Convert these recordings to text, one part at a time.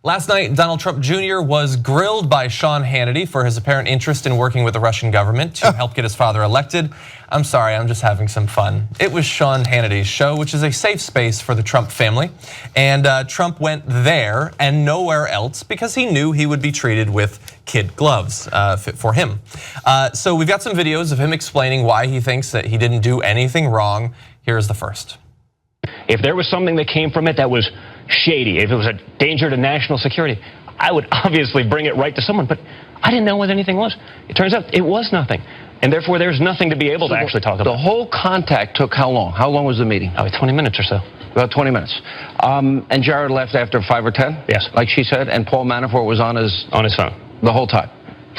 Last night, Donald Trump Jr. was grilled by Sean Hannity for his apparent interest in working with the Russian government to help get his father elected. I'm sorry, I'm just having some fun. It was Sean Hannity's show, which is a safe space for the Trump family. And Trump went there and nowhere else because he knew he would be treated with kid gloves for him. So we've got some videos of him explaining why he thinks that he didn't do anything wrong. Here's the first. If there was something that came from it that was shady, if it was a danger to national security, I would obviously bring it right to someone, but I didn't know what anything was. It turns out it was nothing, and therefore there's nothing to be able to actually talk about. The whole contact took how long? How long was the meeting? 20 minutes or so. About 20 minutes. And Jared left after 5 or 10? Yes. Like she said, and Paul Manafort was on his phone the whole time.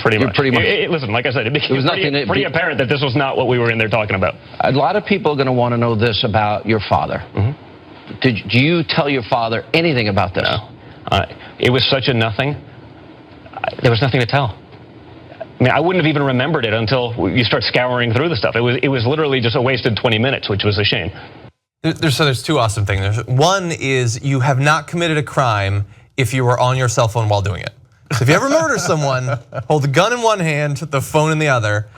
Pretty much. Listen, like I said, it was pretty apparent that this was not what we were in there talking about. A lot of people are going to want to know this about your father. Do you tell your father anything about this? No. It was such a nothing. There was nothing to tell. I mean, I wouldn't have even remembered it until you start scouring through the stuff. It was literally just a wasted 20 minutes, which was a shame. There's two awesome things. One is you have not committed a crime if you were on your cell phone while doing it. So if you ever murder someone, hold the gun in one hand, the phone in the other.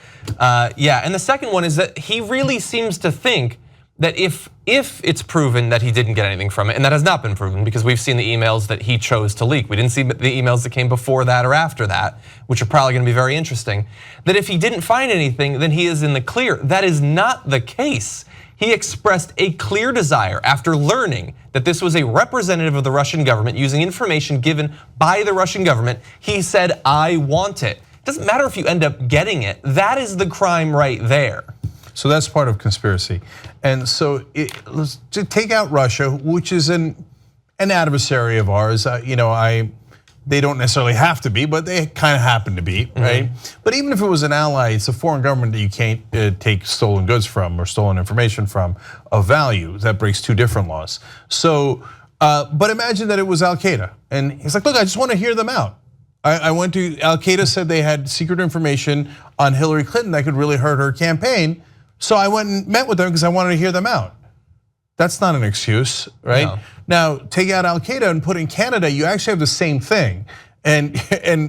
Yeah, and the second one is that he really seems to think that if it's proven that he didn't get anything from it, and that has not been proven because we've seen the emails that he chose to leak. We didn't see the emails that came before that or after that, which are probably gonna be very interesting. That if he didn't find anything, then he is in the clear. That is not the case. He expressed a clear desire after learning that this was a representative of the Russian government using information given by the Russian government. He said, I want it. It doesn't matter if you end up getting it. That is the crime right there. So that's part of conspiracy. And so let's take out Russia, which is an adversary of ours. They don't necessarily have to be, but they kind of happen to be, right? But even if it was an ally, it's a foreign government that you can't take stolen goods from or stolen information from of value. That breaks two different laws. So, but imagine that it was Al Qaeda, and he's like, look, I just want to hear them out. I went to, Al Qaeda said they had secret information on Hillary Clinton that could really hurt her campaign. So I went and met with them because I wanted to hear them out. That's not an excuse, right? No. Now, take out Al Qaeda and put in Canada, you actually have the same thing. And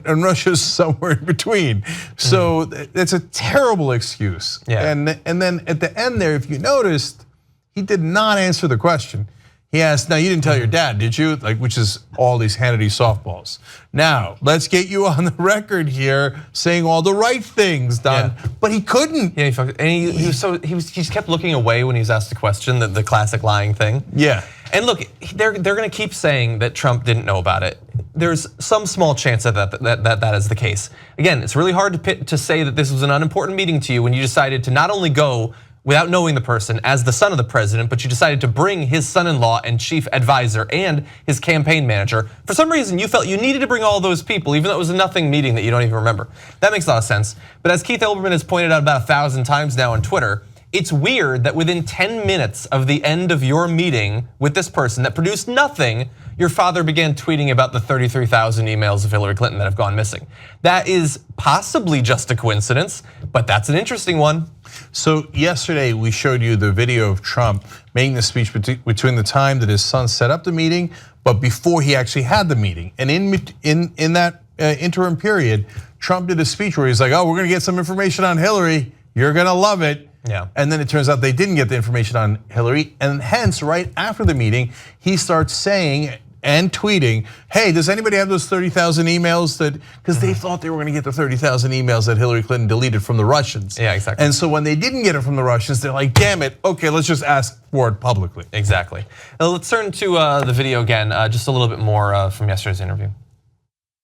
Russia's somewhere in between. So it's a terrible excuse. Yeah. And then at the end there, if you noticed, he did not answer the question. He asked, now you didn't tell your dad, did you? Like, which is all these Hannity softballs. Now, let's get you on the record here saying all the right things, Don. Yeah. But he couldn't. Yeah, and he kept looking away when he was asked the question, the classic lying thing. Yeah. And look, they're gonna keep saying that Trump didn't know about it. There's some small chance that is the case. Again, it's really hard to say that this was an unimportant meeting to you when you decided to not only go without knowing the person as the son of the president, but you decided to bring his son-in-law and chief advisor and his campaign manager. For some reason, you felt you needed to bring all those people, even though it was a nothing meeting that you don't even remember. That makes a lot of sense. But as Keith Olbermann has pointed out about 1,000 times now on Twitter, it's weird that within 10 minutes of the end of your meeting with this person that produced nothing, your father began tweeting about the 33,000 emails of Hillary Clinton that have gone missing. That is possibly just a coincidence, but that's an interesting one. So yesterday we showed you the video of Trump making the speech between the time that his son set up the meeting, but before he actually had the meeting. And in that interim period, Trump did a speech where he's like, oh, we're gonna get some information on Hillary, you're gonna love it. Yeah. And then it turns out they didn't get the information on Hillary, and hence right after the meeting, he starts saying and tweeting, hey, does anybody have those 30,000 emails that, because they thought they were gonna get the 30,000 emails that Hillary Clinton deleted from the Russians. Yeah, exactly. And so when they didn't get it from the Russians, they're like, damn it, okay, let's just ask for it publicly. Exactly. Let's turn to the video again, just a little bit more from yesterday's interview.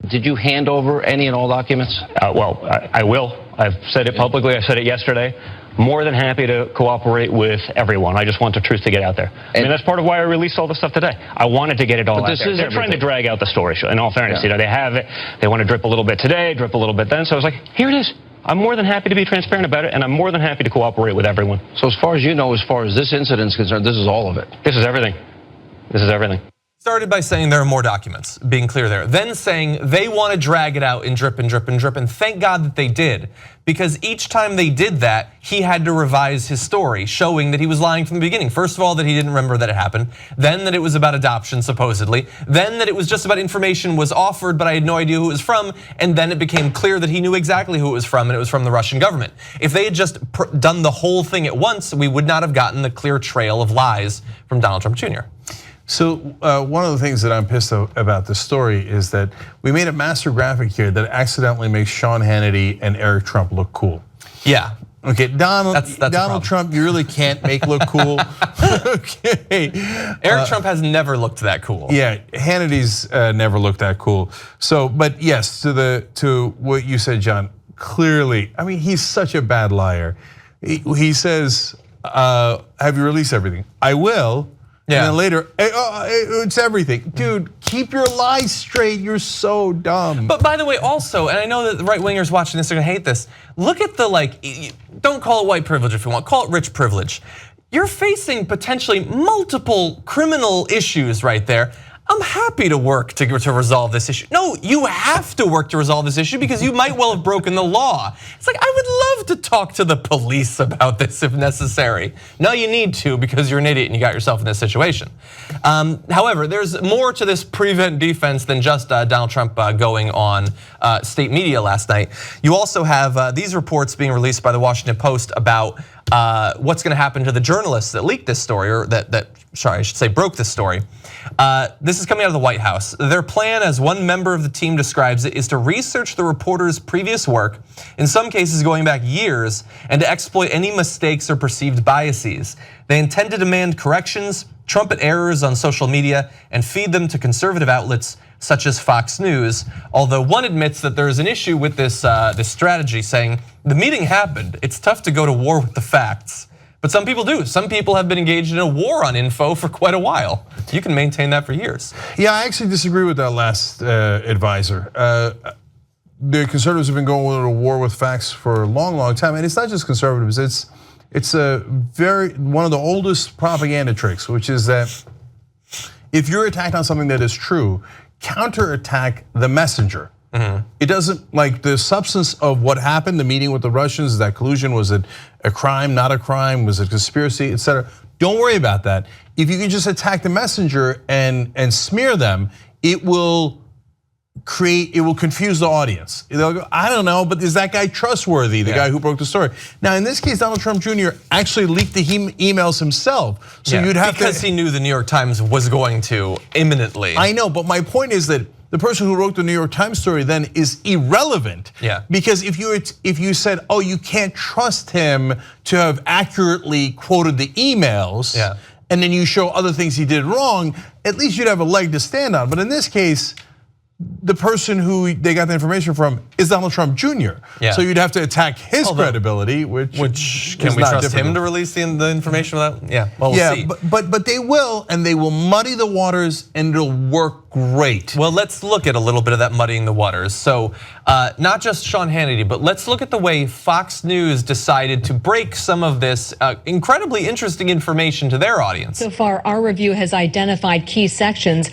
Did you hand over any and all documents? Well, I will. I've said it publicly, I said it yesterday. More than happy to cooperate with everyone. I just want the truth to get out there. I mean, that's part of why I released all this stuff today. I wanted to get it all out there. They're trying to drag out the story, in all fairness. Yeah. They have it, they want to drip a little bit today, drip a little bit then. So I was like, here it is. I'm more than happy to be transparent about it, and I'm more than happy to cooperate with everyone. So as far as you know, as far as this incident is concerned, this is all of it? This is everything. This is everything. Started by saying there are more documents, being clear there. Then saying they want to drag it out in drip and drip and drip, and thank God that they did. Because each time they did that, he had to revise his story, showing that he was lying from the beginning. First of all, that he didn't remember that it happened. Then that it was about adoption, supposedly. Then that it was just about information was offered, but I had no idea who it was from. And then it became clear that he knew exactly who it was from, and it was from the Russian government. If they had just done the whole thing at once, we would not have gotten the clear trail of lies from Donald Trump Jr. So one of the things that I'm pissed about this story is that we made a master graphic here that accidentally makes Sean Hannity and Eric Trump look cool. Yeah. Okay, Donald Donald Trump, you really can't make look cool. Okay. Eric Trump has never looked that cool. Yeah, Hannity's never looked that cool. So, but yes, to what you said, John, clearly, I mean, he's such a bad liar. He says, have you released everything? I will. Yeah. And then later, it's everything. Dude, keep your lies straight, you're so dumb. But by the way, also, and I know that the right wingers watching this are gonna hate this, look at the don't call it white privilege if you want, call it rich privilege. You're facing potentially multiple criminal issues right there. I'm happy to work to resolve this issue. No, you have to work to resolve this issue because you might well have broken the law. It's like, I would love to talk to the police about this if necessary. No, you need to because you're an idiot and you got yourself in this situation. However, there's more to this prevent defense than just Donald Trump going on state media last night. You also have these reports being released by the Washington Post about what's gonna happen to the journalists that leaked this story, or I should say broke this story. This is coming out of the White House. Their plan, as one member of the team describes it, is to research the reporter's previous work, in some cases going back years, and to exploit any mistakes or perceived biases. They intend to demand corrections, trumpet errors on social media, and feed them to conservative outlets such as Fox News. Although one admits that there is an issue with this strategy, saying the meeting happened. It's tough to go to war with the facts. But some people do. Some people have been engaged in a war on info for quite a while. You can maintain that for years. Yeah, I actually disagree with that last advisor. The conservatives have been going to war with facts for a long, long time, and it's not just conservatives. It's one of the oldest propaganda tricks, which is that if you're attacked on something that is true, counterattack the messenger. It doesn't, like the substance of what happened, the meeting with the Russians, that collusion, was it a crime, not a crime, was it a conspiracy, etc. Don't worry about that. If you can just attack the messenger and smear them, it will confuse the audience. They'll go, I don't know, but is that guy trustworthy, the guy who broke the story? Now, in this case, Donald Trump Jr. actually leaked the emails himself. So you'd have because he knew the New York Times was going to imminently. I know, but my point is that the person who wrote the New York Times story then is irrelevant. Yeah. Because if you said, oh, you can't trust him to have accurately quoted the emails, and then you show other things he did wrong, at least you'd have a leg to stand on. But in this case, the person who they got the information from is Donald Trump Jr. So you'd have to attack his credibility, which can we trust him to release the information without? Yeah, well, we'll see. But they will, and they will muddy the waters, and it'll work great. Well, let's look at a little bit of that muddying the waters. So not just Sean Hannity, but let's look at the way Fox News decided to break some of this incredibly interesting information to their audience. So far, our review has identified key sections.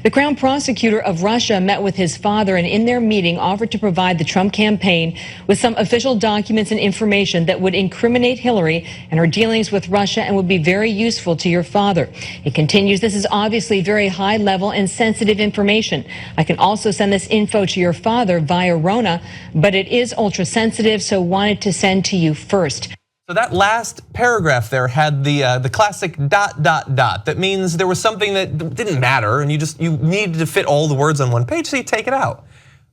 The Crown Prosecutor of Russia met with his father, and in their meeting offered to provide the Trump campaign with some official documents and information that would incriminate Hillary and her dealings with Russia and would be very useful to your father. It continues, this is obviously very high level and sensitive information. I can also send this info to your father via Rona, but it is ultra sensitive, so wanted to send to you first. So that last paragraph there had the classic ... That means there was something that didn't matter, and you needed to fit all the words on one page, so you take it out.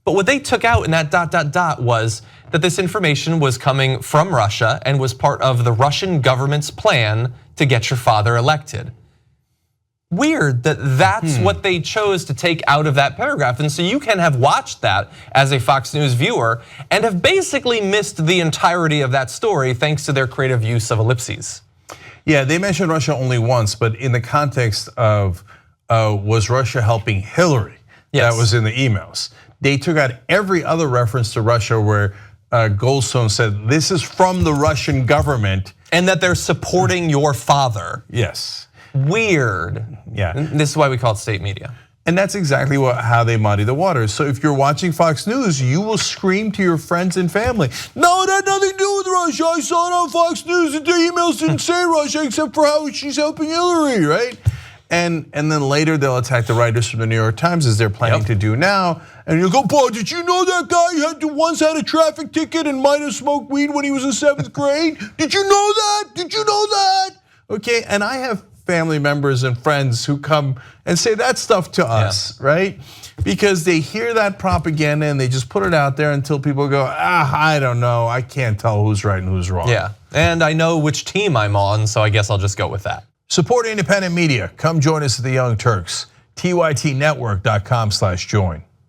But what they took out in that ... was that this information was coming from Russia and was part of the Russian government's plan to get your father elected. Weird that that's what they chose to take out of that paragraph. And so you can have watched that as a Fox News viewer and have basically missed the entirety of that story thanks to their creative use of ellipses. Yeah, they mentioned Russia only once, but in the context of was Russia helping Hillary? Yes. That was in the emails. They took out every other reference to Russia where Goldstone said, this is from the Russian government. And that they're supporting your father. Yes. Weird. Yeah. And this is why we call it state media. And that's exactly how they muddy the waters. So if you're watching Fox News, you will scream to your friends and family, no, it had nothing to do with Russia. I saw it on Fox News and the emails didn't say Russia except for how she's helping Hillary, right? And then later they'll attack the writers from the New York Times as they're planning to do now. And you'll go, boy, did you know that guy once had a traffic ticket and might have smoked weed when he was in 7th grade? Did you know that? Did you know that? Okay, and I have family members and friends who come and say that stuff to us, right? Because they hear that propaganda and they just put it out there until people go, I don't know, I can't tell who's right and who's wrong. Yeah, and I know which team I'm on, so I guess I'll just go with that. Support independent media. Come join us at the Young Turks. TYTnetwork.com/join.